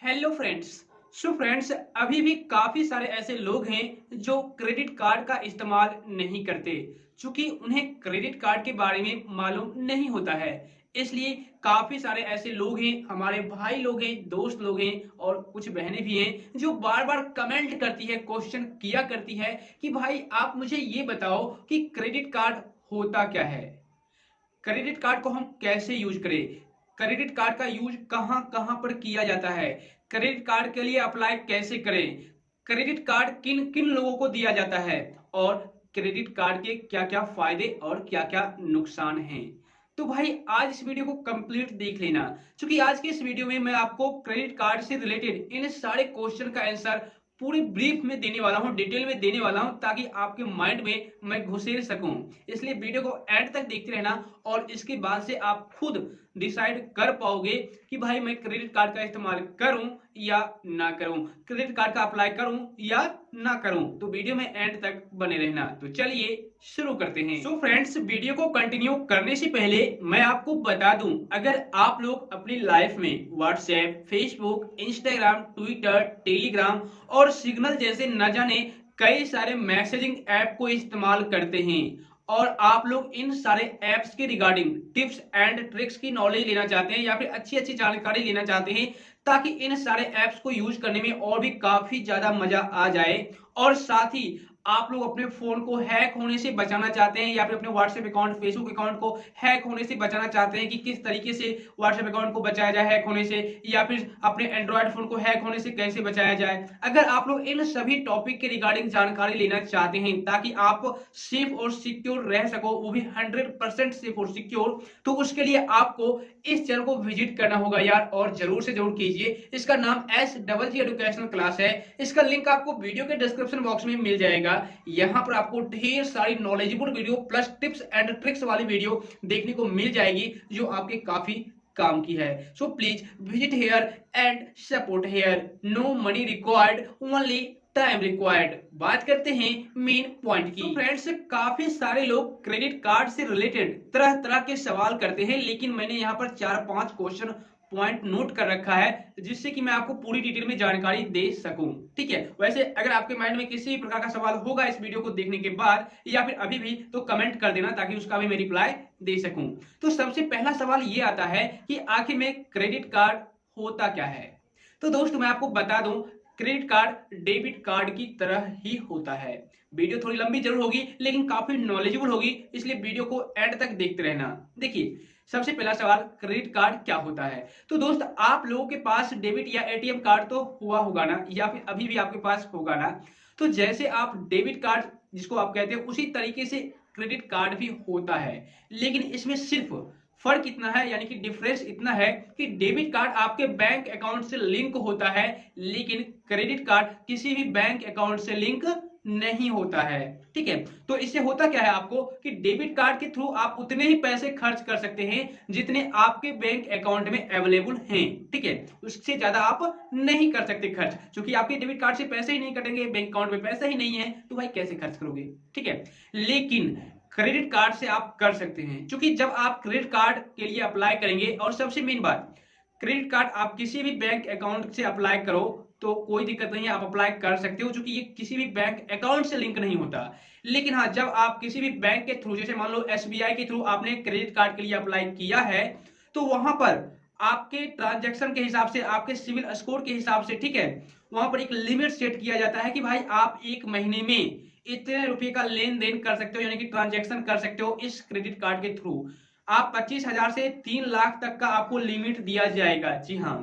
Hello friends. So friends, अभी भी काफी सारे ऐसे लोग हैं जो क्रेडिट कार्ड का इस्तेमाल नहीं करते, क्योंकि उन्हें क्रेडिट कार्ड के बारे में मालूम नहीं होता है। इसलिए काफी सारे ऐसे लोग हैं, हमारे भाई लोग हैं, दोस्त लोग हैं और कुछ बहनें भी हैं जो बार बार कमेंट करती है, क्वेश्चन किया करती है कि भाई आप मुझे ये बताओ कि क्रेडिट कार्ड होता क्या है, क्रेडिट कार्ड को हम कैसे यूज करें, क्रेडिट कार्ड का यूज कहां कहां पर किया जाता है, क्रेडिट कार्ड के लिए अप्लाई कैसे करें, क्रेडिट कार्ड किन किन लोगों को दिया जाता है और क्रेडिट कार्ड के क्या क्या फायदे और क्या क्या नुकसान हैं। तो भाई आज इस वीडियो को कंप्लीट देख लेना, क्योंकि आज के इस वीडियो में मैं आपको क्रेडिट कार्ड से रिलेटेड इन सारे क्वेश्चन का आंसर पूरी ब्रीफ में देने वाला हूं, डिटेल में देने वाला हूं, ताकि आपके माइंड में मैं घुसेड़ सकूं। इसलिए वीडियो को एंड तक देखते रहना और इसके बाद से आप खुद डिसाइड कर पाओगे कि भाई मैं क्रेडिट कार्ड का इस्तेमाल करूं या ना करूं, क्रेडिट कार्ड का अप्लाई करूं या ना करूं। तो वीडियो में एंड तक बने रहना। तो चलिए शुरू करते हैं। सो फ्रेंड्स, वीडियो को कंटिन्यू करने से पहले मैं आपको बता दूं, अगर आप लोग अपनी लाइफ में WhatsApp, Facebook, Instagram, Twitter, Telegram और सिग्नल जैसे न जाने कई सारे मैसेजिंग ऐप को इस्तेमाल करते हैं और आप लोग इन सारे ऐप्स के रिगार्डिंग टिप्स एंड ट्रिक्स की नॉलेज लेना चाहते हैं या फिर अच्छी अच्छी जानकारी लेना चाहते हैं, ताकि इन सारे ऐप्स को यूज करने में और भी काफी ज्यादा मजा आ जाए, और साथ ही आप लोग अपने फोन को हैक होने से बचाना चाहते हैं या फिर अपने व्हाट्सएप अकाउंट, फेसबुक अकाउंट को हैक होने से बचाना चाहते हैं कि किस तरीके से व्हाट्सएप अकाउंट को बचाया जाए हैक होने से, या फिर अपने एंड्रॉयड फोन को हैक होने से कैसे बचाया जाए। अगर आप लोग इन सभी टॉपिक के रिगार्डिंग जानकारी लेना चाहते हैं ताकि आप सेफ और सिक्योर रह सको, वो भी 100% सेफ और सिक्योर, तो उसके लिए आपको इस चैनल को विजिट करना होगा यार, और जरूर से जरूर कीजिए। इसका नाम SGG एजुकेशनल क्लास है। इसका लिंक आपको वीडियो के डिस्क्रिप्शन बॉक्स में मिल जाएगा। यहां पर आपको ढेर सारी knowledgeable video plus tips and tricks वाली वीडियो देखने को मिल जाएगी जो आपके काफी काम की है। So please visit here and support here. No money required, only time required. बात करते हैं मेन पॉइंट की। तो फ्रेंड्स, काफी सारे लोग क्रेडिट कार्ड से रिलेटेड तरह तरह के सवाल करते हैं, लेकिन मैंने यहाँ पर 4-5 क्वेश्चन पॉइंट नोट कर रखा है जिससे कि मैं आपको पूरी डिटेल में जानकारी दे सकूं। ठीक है, वैसे अगर आपके माइंड में किसी भी प्रकार का सवाल होगा इस वीडियो को देखने के बाद या फिर अभी भी, तो कमेंट कर देना ताकि उसका भी मैं रिप्लाई दे सकूं। तो सबसे पहला सवाल ये आता है कि आखिर में क्रेडिट कार्ड होता क्या है। तो दोस्तों मैं आपको बता दूं, क्रेडिट कार्ड डेबिट कार्ड की तरह ही होता है। वीडियो थोड़ी लंबी जरूर होगी लेकिन काफी नॉलेजेबल होगी, इसलिए वीडियो को एंड तक देखते रहना। देखिए, सबसे पहला सवाल, क्रेडिट कार्ड क्या होता है। तो दोस्त, आप लोगों के पास डेबिट या एटीएम कार्ड तो हुआ होगा ना, या फिर अभी भी आपके पास होगा ना। तो जैसे आप डेबिट कार्ड जिसको आप कहते हैं, उसी तरीके से क्रेडिट कार्ड भी होता है, लेकिन इसमें सिर्फ फर्क इतना है, यानी कि डिफरेंस इतना है कि डेबिट कार्ड आपके बैंक अकाउंट से लिंक होता है, लेकिन क्रेडिट कार्ड किसी भी बैंक अकाउंट से लिंक नहीं होता है। ठीक है, तो इससे होता क्या है आपको कि डेबिट कार्ड के थ्रू आप उतने ही पैसे खर्च कर सकते हैं जितने आपके बैंक अकाउंट में अवेलेबल हैं। ठीक है, उससे ज्यादा आप नहीं कर सकते खर्च, क्योंकि आपके डेबिट कार्ड से पैसे ही नहीं कटेंगे, बैंक अकाउंट में पैसा ही नहीं है, तो भाई कैसे खर्च करोगे। ठीक है, लेकिन क्रेडिट कार्ड से आप कर सकते हैं, क्योंकि जब आप क्रेडिट कार्ड के लिए अप्लाई करेंगे, और सबसे मेन बात, क्रेडिट कार्ड आप किसी भी बैंक अकाउंट से अप्लाई करो तो कोई दिक्कत नहीं है, आप अप्लाई कर सकते हो, क्योंकि ये किसी भी बैंक अकाउंट से लिंक नहीं होता। लेकिन हाँ, जब आप किसी भी बैंक के थ्रू, जैसे मान लो SBI के थ्रू आपने क्रेडिट कार्ड के लिए अप्लाई किया है, तो वहां पर आपके ट्रांजैक्शन के हिसाब से, आपके सिविल स्कोर के हिसाब से, ठीक है, वहां पर एक लिमिट सेट किया जाता है कि भाई आप एक महीने में इतने रुपए का लेन देन कर सकते हो, यानी कि ट्रांजैक्शन कर सकते हो इस क्रेडिट कार्ड के थ्रू। आप 25,000 से 3 लाख तक का आपको लिमिट दिया जाएगा। जी हाँ,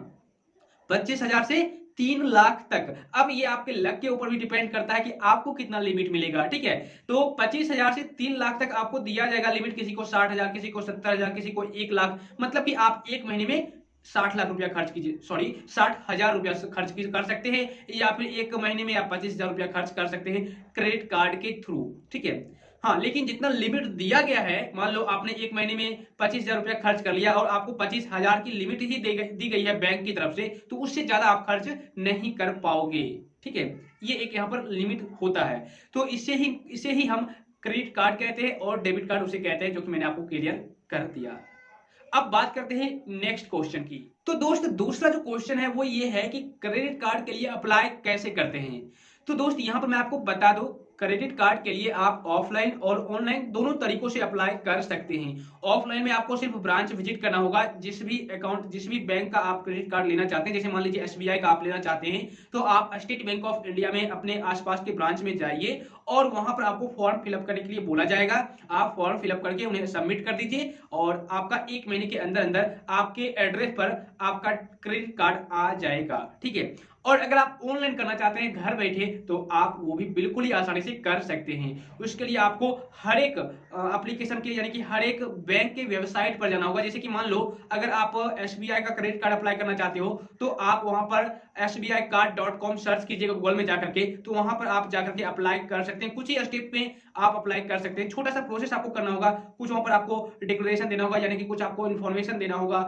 25,000 से 3 लाख तक। अब ये आपके लक के ऊपर भी डिपेंड करता है कि आपको कितना लिमिट मिलेगा। ठीक है, तो 25,000 से 3 लाख तक आपको दिया जाएगा लिमिट, किसी को 60,000, किसी को 70,000, किसी को 1 लाख, मतलब कि आप एक महीने में 60 लाख रुपया खर्च कीजिए, सॉरी 60,000 रुपया खर्च कर सकते हैं, या फिर एक महीने में आप 25,000 रुपया खर्च कर सकते हैं क्रेडिट कार्ड के थ्रू। ठीक है, हाँ, लेकिन जितना लिमिट दिया गया है, मान लो आपने एक महीने में 25,000 रुपया खर्च कर लिया और आपको 25,000 की लिमिट ही दी गई है बैंक की तरफ से, तो उससे ज्यादा आप खर्च नहीं कर पाओगे। ठीक है, ये एक यहाँ पर लिमिट होता है, तो इसे ही हम क्रेडिट कार्ड कहते हैं और डेबिट कार्ड उसे कहते हैं, जो कि मैंने आपको क्लियर कर दिया। अब बात करते हैं नेक्स्ट क्वेश्चन की। तो दोस्त दूसरा जो क्वेश्चन है वो ये है कि क्रेडिट कार्ड के लिए अप्लाई कैसे करते हैं। तो दोस्त यहां पर मैं आपको बता दूं, क्रेडिट कार्ड के लिए आप ऑफलाइन और ऑनलाइन दोनों तरीकों से अप्लाई कर सकते हैं। ऑफलाइन में आपको सिर्फ ब्रांच विजिट करना होगा, जिस भी बैंक का आप क्रेडिट कार्ड लेना चाहते हैं, जैसे मान लीजिए एसबीआई का आप लेना चाहते हैं, तो आप स्टेट बैंक ऑफ इंडिया में अपने आसपास के ब्रांच में जाइए और वहां पर आपको फॉर्म फिलअप करने के लिए बोला जाएगा। आप फॉर्म फिलअप करके उन्हें सबमिट कर दीजिए और आपका 1 महीने के अंदर अंदर आपके एड्रेस पर आपका क्रेडिट कार्ड आ जाएगा। ठीक है। और अगर आप ऑनलाइन करना चाहते हैं घर बैठे, तो आप वो भी बिल्कुल ही आसानी से कर सकते हैं। उसके लिए आपको हर एक एप्लीकेशन के यानी कि हर एक बैंक के वेबसाइट पर जाना होगा। जैसे कि मान लो अगर आप एसबीआई का क्रेडिट कार्ड अप्लाई करना चाहते हो, तो आप वहां पर sbicard.com सर्च कीजिएगा गूगल में जाकर के, तो वहां पर आप जाकर के अप्लाई कर सकते हैं। कुछ ही स्टेप में आप अप्लाई कर सकते हैं। छोटा सा प्रोसेस आपको करना होगा, कुछ वहां पर आपको डिक्लेरेशन देना होगा, यानी कि कुछ आपको इन्फॉर्मेशन देना होगा,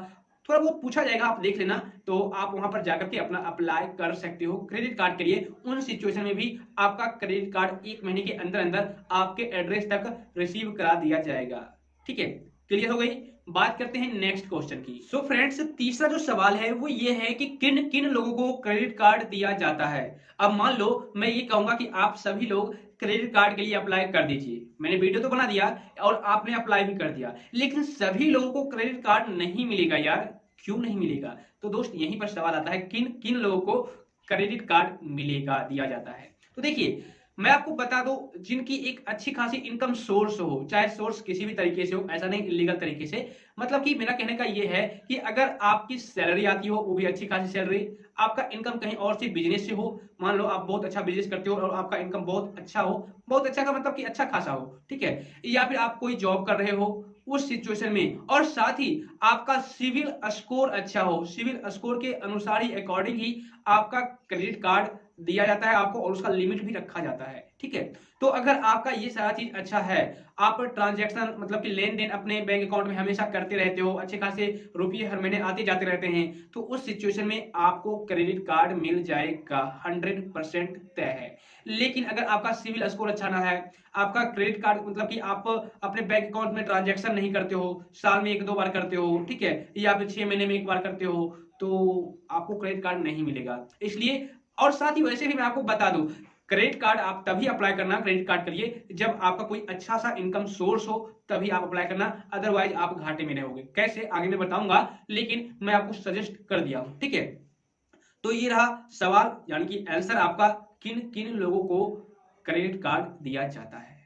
थोड़ा बहुत पूछा जाएगा, आप देख लेना, तो आप वहां पर जाकर के अपना अप्लाई कर सकते हो क्रेडिट कार्ड के लिए। उन सिचुएशन में भी आपका क्रेडिट कार्ड 1 महीने के अंदर अंदर आपके एड्रेस तक रिसीव करा दिया जाएगा। ठीक है, क्लियर हो गई। बात करते हैं नेक्स्ट क्वेश्चन की। सो फ्रेंड्स, तीसरा जो सवाल है वो ये है कि किन किन लोगों को क्रेडिट कार्ड दिया जाता है। अब मान लो मैं ये कहूंगा कि आप सभी लोग क्रेडिट कार्ड के लिए अप्लाई कर दीजिए। मैंने वीडियो तो बना दिया और आपने अप्लाई भी कर दिया, लेकिन सभी लोगों को क्रेडिट कार्ड नहीं मिलेगा यार। क्यों नहीं मिलेगा? तो दोस्त यहीं पर सवाल आता है, किन किन लोगों को क्रेडिट कार्ड मिलेगा, दिया जाता है। तो देखिए, मैं आपको बता दूं, जिनकी एक अच्छी खासी इनकम सोर्स हो, चाहे सोर्स किसी भी तरीके से हो, ऐसा नहीं इलीगल तरीके से। मतलब कि मेरा कहने का ये है कि अगर आपकी सैलरी आती हो, वो भी अच्छी खासी सैलरी, आपका इनकम कहीं और से बिजनेस से हो, मान लो आप बहुत अच्छा बिजनेस करते हो और आपका इनकम बहुत अच्छा हो, बहुत अच्छा का मतलब कि अच्छा खासा हो, ठीक है, या फिर आप कोई जॉब कर रहे हो उस सिचुएशन में, और साथ ही आपका सिविल स्कोर अच्छा हो, सिविल स्कोर के अनुसार ही, अकॉर्डिंग ही आपका क्रेडिट कार्ड दिया जाता है आपको, और उसका लिमिट भी रखा जाता है। ठीक है, तो अगर आपका ये सारा चीज अच्छा है, आप ट्रांजैक्शन मतलब कि लेन देन अपने बैंक अकाउंट में हमेशा करते रहते हो, अच्छे खासे रुपये हर महीने आते जाते रहते हैं, तो उस सिचुएशन में आपको क्रेडिट कार्ड मिल जाएगा, 100% तय है। लेकिन अगर आपका सिविल स्कोर अच्छा ना है, आपका क्रेडिट कार्ड मतलब कि आप अपने बैंक अकाउंट में ट्रांजैक्शन नहीं करते हो, साल में 1-2 बार करते हो, ठीक है, या फिर 6 महीने में 1 बार करते हो, तो आपको क्रेडिट कार्ड नहीं मिलेगा। इसलिए, और साथ ही वैसे भी मैं आपको बता दूं, क्रेडिट कार्ड आप तभी अप्लाई करना क्रेडिट कार्ड के लिए जब आपका कोई अच्छा सा इनकम सोर्स हो, तभी आप अप्लाई करना, अदरवाइज आप घाटे में रहोगे। कैसे, आगे मैं बताऊंगा, लेकिन मैं आपको सजेस्ट कर दिया हूं। ठीक है, तो ये रहा सवाल, यानी कि आंसर आपका, किन किन लोगों को क्रेडिट कार्ड दिया जाता है।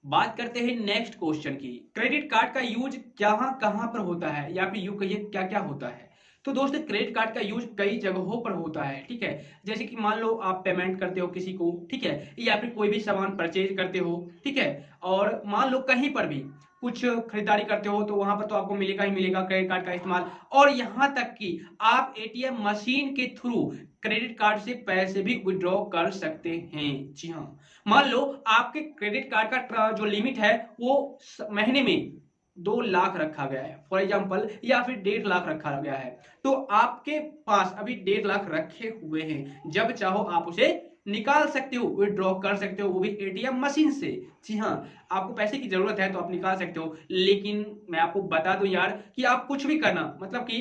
बात करते हैं नेक्स्ट क्वेश्चन की, क्रेडिट कार्ड का यूज कहां कहां पर होता है, या फिर यूं कहिए क्या क्या होता है। तो दोस्तों, क्रेडिट कार्ड का यूज कई जगहों पर होता है। ठीक है, जैसे कि मान लो आप पेमेंट करते हो किसी को, ठीक है, या फिर कोई भी सामान परचेज करते हो, ठीक है, और मान लो कहीं पर भी कुछ खरीदारी करते हो, तो वहां पर तो आपको मिलेगा ही मिलेगा क्रेडिट कार्ड का इस्तेमाल। और यहां तक कि आप एटीएम मशीन के थ्रू क्रेडिट कार्ड से पैसे भी विड्रॉ कर सकते हैं। जी हाँ, मान लो आपके क्रेडिट कार्ड का जो लिमिट है वो महीने में 2 लाख रखा गया है फॉर एग्जाम्पल, या फिर 1.5 लाख रखा गया है, तो आपके पास अभी 1.5 लाख रखे हुए हैं, जब चाहो आप उसे निकाल सकते हो, विड्रॉ कर सकते हो, वो भी एटीएम मशीन से। जी हाँ, आपको पैसे की जरूरत है तो आप निकाल सकते हो। लेकिन मैं आपको बता दूं यार कि आप कुछ भी करना, मतलब कि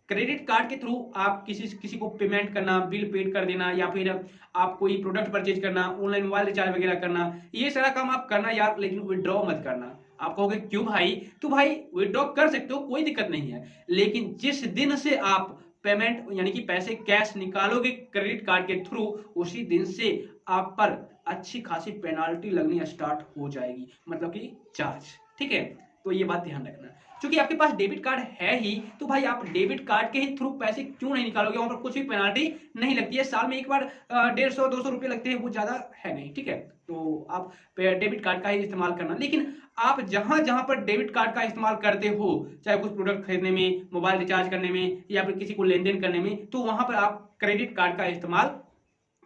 क्रेडिट कार्ड के थ्रू आप किसी किसी को पेमेंट करना, बिल पेड कर देना, या फिर आप कोई प्रोडक्ट परचेज करना, ऑनलाइन मोबाइल रिचार्ज वगैरह करना, ये सारा काम आप करना यार, लेकिन विड्रॉ मत करना। आप कहोगे क्यों भाई? तो भाई विड्रॉ कर सकते हो, कोई दिक्कत नहीं है, लेकिन जिस दिन से आप पेमेंट यानी कि पैसे कैश निकालोगे क्रेडिट कार्ड के थ्रू, उसी दिन से आप पर अच्छी खासी पेनाल्टी लगनी स्टार्ट हो जाएगी, मतलब कि चार्ज। ठीक है, तो ये बात ध्यान रखना। क्योंकि आपके पास डेबिट कार्ड है ही, तो भाई आप डेबिट कार्ड के ही थ्रू पैसे क्यों नहीं निकालोगे, वहां पर कुछ भी पेनाल्टी नहीं लगती है, साल में एक बार 150-200 रुपये लगते हैं, वो ज्यादा है नहीं। ठीक है, तो आप डेबिट कार्ड का ही इस्तेमाल करना। लेकिन आप जहां जहां पर डेबिट कार्ड का इस्तेमाल करते हो, चाहे कुछ प्रोडक्ट खरीदने में, मोबाइल रिचार्ज करने में, या फिर किसी को लेन देन करने में, तो वहां पर आप क्रेडिट कार्ड का इस्तेमाल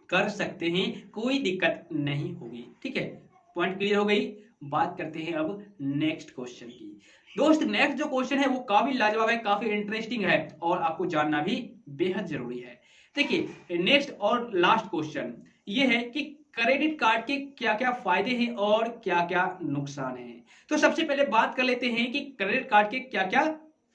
कर सकते हैं, कोई दिक्कत नहीं होगी। ठीक है, पॉइंट क्लियर हो गई। बात करते हैं अब नेक्स्ट क्वेश्चन की। दोस्त, नेक्स्ट जो क्वेश्चन है वो काफी लाजवाब है, काफी इंटरेस्टिंग है, और आपको जानना भी बेहद जरूरी है। देखिए, नेक्स्ट और लास्ट क्वेश्चन ये है कि क्रेडिट कार्ड के क्या क्या फायदे हैं और क्या क्या नुकसान हैं। तो सबसे पहले बात कर लेते हैं कि क्रेडिट कार्ड के क्या क्या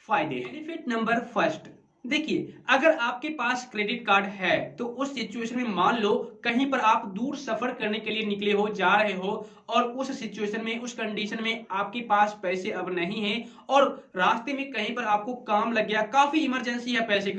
फायदे हैं। बेनिफिट नंबर फर्स्ट, देखिए, अगर आपके पास क्रेडिट कार्ड है तो उस सिचुएशन में मान लो कहीं पर आप दूर सफर करने के लिए निकले हो, जा रहे हो और उस सिचुएशन में, उस कंडीशन में आपके पास पैसे अब नहीं हैं और रास्ते में कहीं पर आपको काम लग गया, काफी इमरजेंसी है पैसे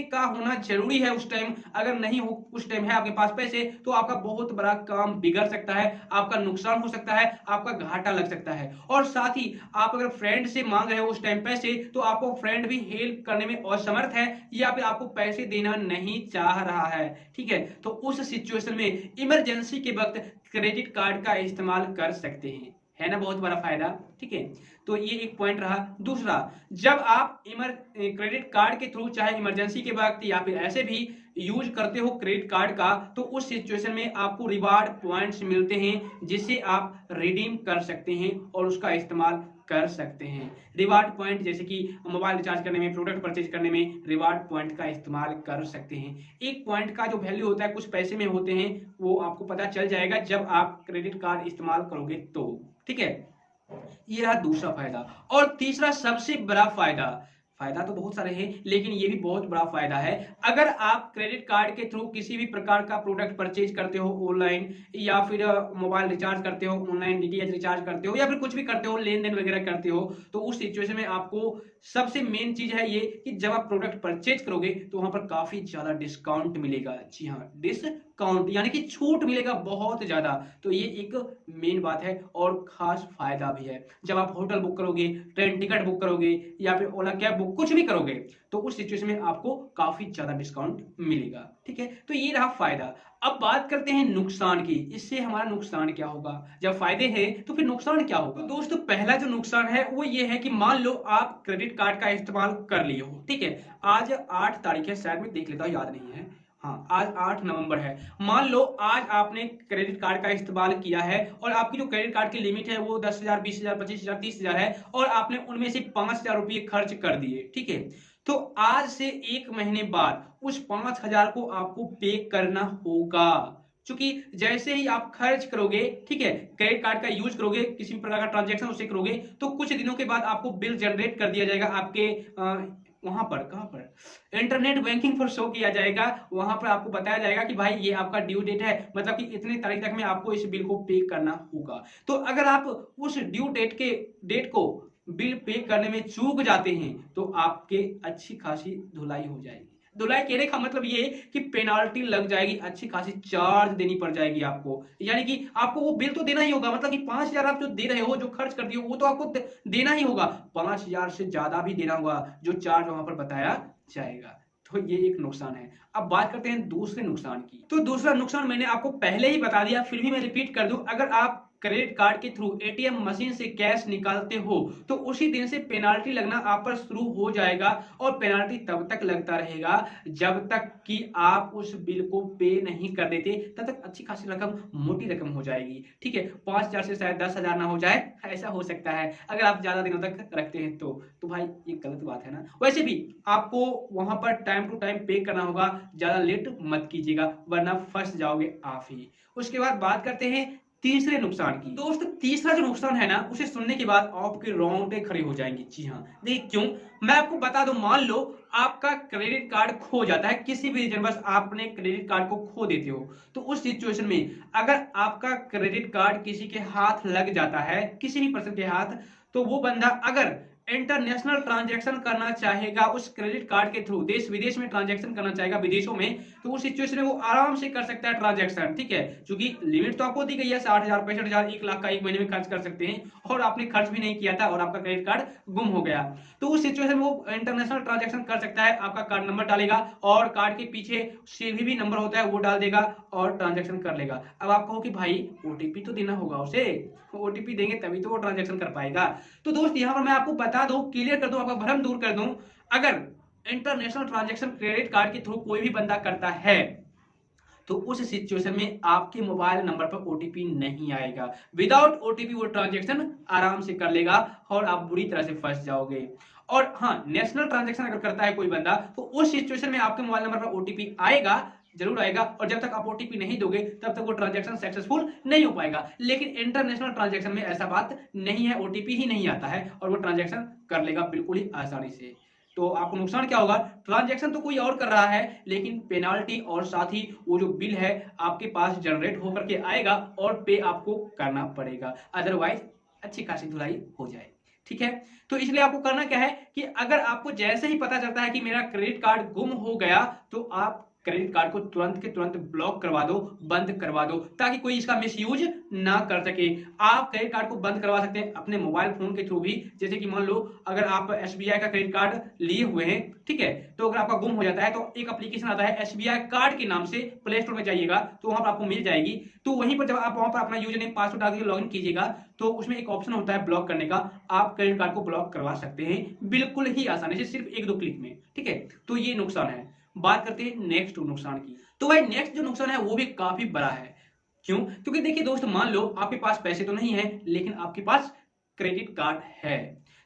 का होना जरूरी है उस टाइम। अगर नहीं हो उस टाइम है आपके पास पैसे तो आपका बहुत बड़ा काम बिगड़ सकता है, आपका नुकसान हो सकता है, आपका घाटा लग सकता है। और साथ ही आप अगर फ्रेंड से मांग रहे हो उस टाइम पैसे तो आपको फ्रेंड भी हेल्प करने में असमर्थ है या फिर आपको पैसे देना नहीं चाह रहा है, ठीक है। तो उस सिचुएशन में इमरजेंसी के वक्त क्रेडिट कार्ड का इस्तेमाल कर सकते हैं, है ना बहुत बड़ा फायदा, ठीक है। तो ये एक पॉइंट रहा। दूसरा, जब आप क्रेडिट कार्ड के थ्रू चाहे इमरजेंसी के वक्त या फिर ऐसे भी यूज करते हो क्रेडिट कार्ड का तो उस सिचुएशन में आपको रिवार्ड पॉइंट्स मिलते हैं जिससे आप रिडीम कर सकते हैं और उसका इस्तेमाल कर सकते हैं। रिवार्ड पॉइंट जैसे कि मोबाइल रिचार्ज करने में, प्रोडक्ट परचेज करने में रिवार्ड पॉइंट का इस्तेमाल कर सकते हैं। एक पॉइंट का जो वैल्यू होता है कुछ पैसे में होते हैं, वो आपको पता चल जाएगा जब आप क्रेडिट कार्ड इस्तेमाल करोगे तो, ठीक है। ये रहा दूसरा फायदा। और तीसरा सबसे बड़ा फायदा, फायदा तो बहुत सारे हैं लेकिन ये भी बहुत बड़ा फायदा है। अगर आप क्रेडिट कार्ड के थ्रू किसी भी प्रकार का प्रोडक्ट परचेज करते हो ऑनलाइन या फिर मोबाइल रिचार्ज करते हो ऑनलाइन, डीटीएच रिचार्ज करते हो या फिर कुछ भी करते हो, लेन देन वगैरह करते हो, तो उस सिचुएशन में आपको सबसे मेन चीज है ये कि जब आप प्रोडक्ट परचेज करोगे तो वहां पर काफी ज्यादा डिस्काउंट मिलेगा। जी हाँ, डिस्काउंट यानी कि छूट मिलेगा बहुत ज्यादा। तो ये एक मेन बात है और खास फायदा भी है। जब आप होटल बुक करोगे, ट्रेन टिकट बुक करोगे या फिर ओला कैब बुक कुछ भी करोगे तो उस सिचुएशन में आपको काफी ज्यादा डिस्काउंट मिलेगा, ठीक है। तो ये रहा फायदा। अब बात करते हैं नुकसान की, इससे हमारा नुकसान क्या होगा। जब फायदे हैं तो फिर नुकसान क्या होगा। तो दोस्तों पहला जो नुकसान है वो ये है कि मान लो आप क्रेडिट कार्ड का इस्तेमाल कर लिए हो, ठीक है। आज 8 तारीख है, शायद मैं देख लेता हूं, याद नहीं है, हाँ आज 8 नवंबर है। मान लो आज आपने क्रेडिट कार्ड का इस्तेमाल किया है और आपकी जो क्रेडिट कार्ड की लिमिट है वो 10,000, 20,000, 25,000, 30,000 है और आपने उनमें से 5,000 रुपये खर्च कर दिए, ठीक है। तो आज से 1 महीने बाद उस 5,000 को आपको पे करना होगा, क्योंकि जैसे ही आप खर्च करोगे, ठीक है, क्रेडिट कार्ड का यूज करोगे, किसी भी प्रकार का ट्रांजेक्शन उससे करोगे तो कुछ दिनों के बाद आपको बिल जनरेट कर दिया जाएगा आपके वहां पर, कहां पर, इंटरनेट बैंकिंग पर शो किया जाएगा। वहां पर आपको बताया जाएगा कि भाई ये आपका ड्यू डेट है, मतलब कि इतने तारीख तक में आपको इस बिल को पे करना होगा। तो अगर आप उस ड्यू डेट को बिल पे करने में चूक जाते हैं तो आपके अच्छी खासी धुलाई हो जाएगी। धुलाई कहने का मतलब ये कि पेनाल्टी लग जाएगी, अच्छी खासी चार्ज देनी पड़ जाएगी आपको, यानी कि आपको वो बिल तो देना ही होगा। मतलब कि 5,000 आप जो दे रहे हो, जो खर्च कर दिए हो, वो तो आपको देना ही होगा, 5,000 से ज्यादा भी देना होगा जो चार्ज वहां पर बताया जाएगा। तो ये एक नुकसान है। अब बात करते हैं दूसरे नुकसान की। तो दूसरा नुकसान मैंने आपको पहले ही बता दिया, फिर भी मैं रिपीट कर दूं, अगर आप क्रेडिट कार्ड के थ्रू एटीएम मशीन से कैश निकालते हो तो उसी दिन से पेनाल्टी लगना आप पर शुरू हो जाएगा और पेनाल्टी तब तक लगता रहेगा जब तक कि आप उस बिल को पे नहीं कर देते, तब तक अच्छी खासी रकम, मोटी रकम हो जाएगी, ठीक है। 5,000 से शायद 10,000 ना हो जाए, ऐसा हो सकता है अगर आप ज्यादा दिनों तक रखते हैं तो भाई ये गलत बात है ना। वैसे भी आपको वहां पर टाइम टू टाइम पे करना होगा, ज्यादा लेट मत कीजिएगा वरना फंस जाओगे आप ही। उसके बाद बात करते हैं तीसरे नुकसान की। दोस्त तीसरा जो नुकसान है ना, उसे सुनने के बाद आपके रोंगटे खड़े हो जाएंगे। जी हाँ, देखिए क्यों, मैं आपको बता दूं, मान लो आपका क्रेडिट कार्ड खो जाता है किसी भी रीजन, बस आपने क्रेडिट कार्ड को खो देते हो, तो उस सिचुएशन में अगर आपका क्रेडिट कार्ड किसी के हाथ लग जाता है, किसी भी पर्सन के हाथ, तो वो बंदा अगर इंटरनेशनल ट्रांजैक्शन करना चाहेगा उस क्रेडिट कार्ड के थ्रू, देश विदेश में ट्रांजैक्शन करना चाहेगा, विदेशों में, तो उस सिचुएशन में वो आराम से कर सकता है ट्रांजैक्शन, ठीक है। क्योंकि लिमिट तो आपको दी गई है 60,000, 65,000, 1 लाख का 1 महीने में खर्च कर सकते हैं और आपने खर्च भी नहीं किया था और आपका क्रेडिट कार्ड गुम हो गया, तो उस सिचुएशन में वो इंटरनेशनल ट्रांजैक्शन कर सकता है। आपका कार्ड नंबर डालेगा और कार्ड के पीछे सीवीवी नंबर होता है वो डाल देगा और ट्रांजैक्शन कर लेगा। अब आप कहो कि भाई ओटीपी तो देना होगा उसे, ओटीपी देंगे तभी तो वो ट्रांजैक्शन कर पाएगा। तो दोस्त यहां पर मैं आपको बता दूं, क्लियर कर दूं, आपका भ्रम दूर कर दूं, अगर इंटरनेशनल ट्रांजैक्शन क्रेडिट कार्ड के थ्रू कोई भी बंदा करता है तो उस सिचुएशन में आपके मोबाइल नंबर पर ओटीपी नहीं आएगा। विदाउट ओटीपी वो ट्रांजैक्शन आराम से कर लेगा और आप बुरी तरह से फंस जाओगे। और हाँ, नेशनल ट्रांजैक्शन अगर करता है कोई बंदा तो उस सिचुएशन में आपके मोबाइल नंबर पर ओटीपी आएगा, जरूर आएगा, और जब तक आप ओटीपी नहीं दोगे तब तक वो ट्रांजैक्शन सक्सेसफुल नहीं हो पाएगा। लेकिन इंटरनेशनल ट्रांजैक्शन में ऐसा बात नहीं है, ओटीपी ही नहीं आता है और वो ट्रांजैक्शन कर लेगा बिल्कुल ही आसानी से। तो आपको नुकसान क्या होगा, ट्रांजैक्शन तो कोई और कर रहा है लेकिन पेनाल्टी और साथ ही वो जो बिल है आपके पास जनरेट होकर के आएगा और पे आपको करना पड़ेगा, अदरवाइज अच्छी खासी धुलाई हो जाए। ठीक है, तो इसलिए आपको करना क्या है कि अगर आपको जैसे ही पता चलता है कि मेरा क्रेडिट कार्ड गुम हो गया तो आप क्रेडिट कार्ड को तुरंत के तुरंत ब्लॉक करवा दो, बंद करवा दो, ताकि कोई इसका मिसयूज ना कर सके। आप क्रेडिट कार्ड को बंद करवा सकते हैं अपने मोबाइल फोन के थ्रू भी। जैसे कि मान लो अगर आप एसबीआई का क्रेडिट कार्ड लिए हुए हैं, ठीक है, तो अगर आपका गुम हो जाता है तो एक एप्लीकेशन आता है एसबीआई कार्ड के नाम से, प्ले स्टोर में जाइएगा तो वहां पर आपको मिल जाएगी। तो वहीं पर जब आप वहां पर अपना यूजर नेम पासवर्ड डाल के लॉगिन कीजिएगा तो उसमें एक ऑप्शन होता है ब्लॉक करने का, आप क्रेडिट कार्ड को ब्लॉक करवा सकते हैं बिल्कुल ही आसानी से, सिर्फ 1-2 क्लिक में। ठीक है, तो ये नुकसान है। बात करते हैं नेक्स्ट नुकसान की। तो भाई नेक्स्ट जो नुकसान है वो भी काफी बड़ा है। क्यों? क्योंकि देखिए दोस्त, मान लो आपके पास पैसे तो नहीं है लेकिन आपके पास क्रेडिट कार्ड है,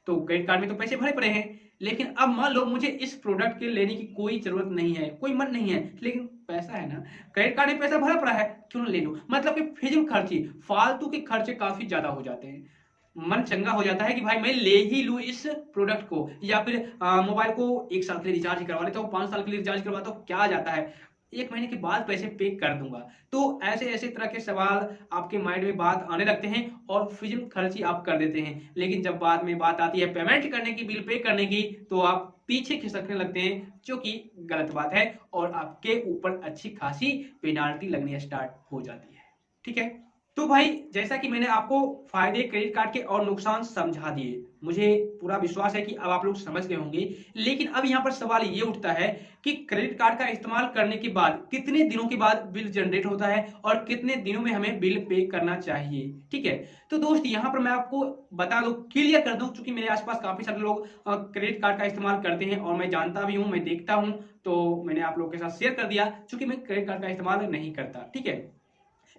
तो क्रेडिट कार्ड में तो पैसे भरे पड़े हैं, लेकिन अब मान लो मुझे इस प्रोडक्ट के लेने की कोई जरूरत नहीं है, कोई मन नहीं है, लेकिन पैसा है ना, क्रेडिट कार्ड में पैसा भरा पड़ा है, क्यों ना ले लो। मतलब कि फिजूल खर्ची, फालतू के खर्चे काफी ज्यादा हो जाते हैं। मन चंगा हो जाता है कि भाई मैं ले ही लूं इस प्रोडक्ट को, या फिर मोबाइल को 1 साल के लिए रिचार्ज करवा लेता हूँ, 5 साल के लिए रिचार्ज करवाता हूँ, क्या आ जाता है, 1 महीने के बाद पैसे पे कर दूंगा। तो ऐसे ऐसे तरह के सवाल आपके माइंड में बात आने लगते हैं और फिजूल खर्ची आप कर देते हैं। लेकिन जब बाद में बात आती है पेमेंट करने की, बिल पे करने की, तो आप पीछे खिसकने लगते हैं, जो कि गलत बात है और आपके ऊपर अच्छी खासी पेनाल्टी लगनी स्टार्ट हो जाती है। ठीक है, तो भाई जैसा कि मैंने आपको फायदे क्रेडिट कार्ड के और नुकसान समझा दिए, मुझे पूरा विश्वास है कि अब आप लोग समझ गए होंगे। लेकिन अब यहाँ पर सवाल ये उठता है कि क्रेडिट कार्ड का इस्तेमाल करने के बाद कितने दिनों के बाद बिल जनरेट होता है और कितने दिनों में हमें बिल पे करना चाहिए। ठीक है, तो दोस्त यहाँ पर मैं आपको बता दूं, क्लियर कर दूं, क्योंकि मेरे आसपास काफी सारे लोग क्रेडिट कार्ड का इस्तेमाल करते हैं और मैं जानता भी हूं, मैं देखता हूं, तो मैंने आप लोगों के साथ शेयर कर दिया, क्योंकि मैं क्रेडिट कार्ड का इस्तेमाल नहीं करता। ठीक है,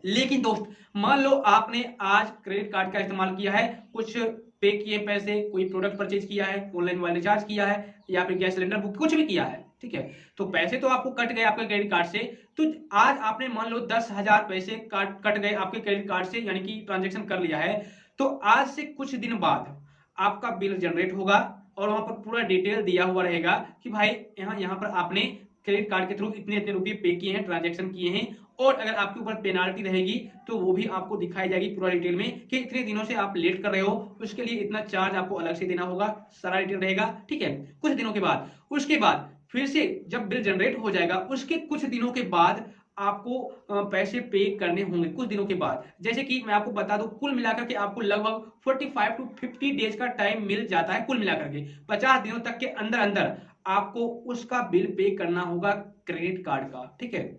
लेकिन दोस्त मान लो आपने आज क्रेडिट कार्ड का इस्तेमाल किया है, कुछ पे किए पैसे, कोई प्रोडक्ट परचेज किया है, ऑनलाइन मोबाइल रिचार्ज किया है, या फिर गैस सिलेंडर बुक, कुछ भी किया है। ठीक है, तो पैसे तो आपको कट गए आपके क्रेडिट कार्ड से। तो आज आपने मान लो 10,000 पैसे कट गए आपके क्रेडिट कार्ड से, यानी कि ट्रांजेक्शन कर लिया है। तो आज से कुछ दिन बाद आपका बिल जनरेट होगा और वहां पर पूरा डिटेल दिया हुआ रहेगा कि भाई यहाँ पर आपने क्रेडिट कार्ड के थ्रू इतने इतने रुपए पे किए हैं, ट्रांजेक्शन किए हैं, और अगर आपके ऊपर पेनाल्टी रहेगी तो वो भी आपको दिखाई जाएगी पूरा डिटेल में कि इतने दिनों से आप लेट कर रहे हो, उसके लिए इतना चार्ज आपको अलग से देना होगा, सारा डिटेल रहेगा। ठीक है, कुछ दिनों के बाद, उसके बाद फिर से जब बिल जनरेट हो जाएगा उसके कुछ दिनों के बाद आपको पैसे पे करने होंगे, कुछ दिनों के बाद। जैसे कि मैं आपको बता दूं, कुल मिलाकर के आपको लगभग 45 to 50 डेज का टाइम मिल जाता है, कुल मिलाकर के 50 दिनों तक के अंदर अंदर आपको उसका बिल पे करना होगा क्रेडिट कार्ड का। ठीक है,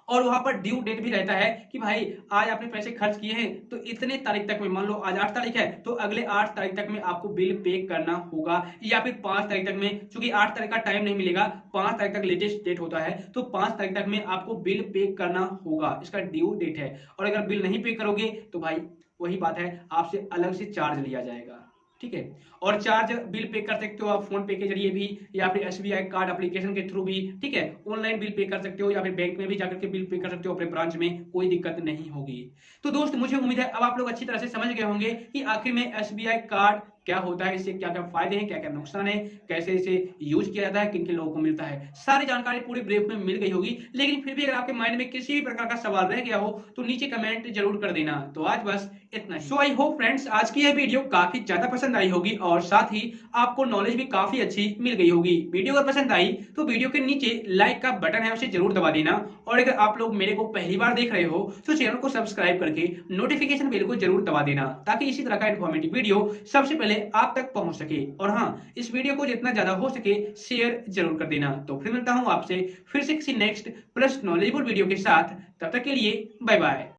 और वहां पर ड्यू डेट भी रहता है कि भाई आज आपने पैसे खर्च किए हैं तो इतने तारीख तक में, मान लो आज 8 तारीख है तो अगले 8 तारीख तक में आपको बिल पे करना होगा, या फिर 5 तारीख तक में, क्योंकि 8 तारीख का टाइम नहीं मिलेगा, 5 तारीख तक लेटेस्ट डेट होता है, तो 5 तारीख तक में आपको बिल पे करना होगा, इसका ड्यू डेट है। और अगर बिल नहीं पे करोगे तो भाई वही बात है, आपसे अलग से चार्ज लिया जाएगा। ठीक है, और चार्ज बिल पे कर सकते हो आप फोन पे के जरिए भी, या फिर एसबीआई कार्ड एप्लीकेशन के थ्रू भी। ठीक है, ऑनलाइन बिल पे कर सकते हो या फिर बैंक में भी जाकर के बिल पे कर सकते हो अपने ब्रांच में, कोई दिक्कत नहीं होगी। तो दोस्त मुझे उम्मीद है अब आप लोग अच्छी तरह से समझ गए होंगे कि आखिर में एसबीआई कार्ड क्या होता है, इससे क्या क्या फायदे हैं, क्या क्या नुकसान है, कैसे इसे यूज किया जाता है, किन किन लोगों को मिलता है, सारी जानकारी पूरी ब्रीफ में मिल गई होगी। लेकिन फिर भी अगर आपके माइंड में किसी भी प्रकार का सवाल रह गया हो तो नीचे कमेंट जरूर कर देना। तो आज बस इतना ही। सो आई होप फ्रेंड्स आज की यह वीडियो काफी ज्यादा पसंद आई होगी और साथ ही आपको नॉलेज भी काफी अच्छी मिल गई होगी। वीडियो अगर पसंद आई तो वीडियो के नीचे लाइक का बटन है उसे जरूर दबा देना, और अगर आप लोग मेरे को पहली बार देख रहे हो तो चैनल को सब्सक्राइब करके नोटिफिकेशन बेल को जरूर दबा देना, ताकि इसी तरह का इन्फॉर्मेटिव वीडियो सबसे पहले आप तक पहुंच सके। और हाँ, इस वीडियो को जितना ज्यादा हो सके शेयर जरूर कर देना। तो फिर मिलता हूं आपसे फिर से किसी नेक्स्ट प्लस नॉलेजेबल वीडियो के साथ, तब तक के लिए बाय बाय।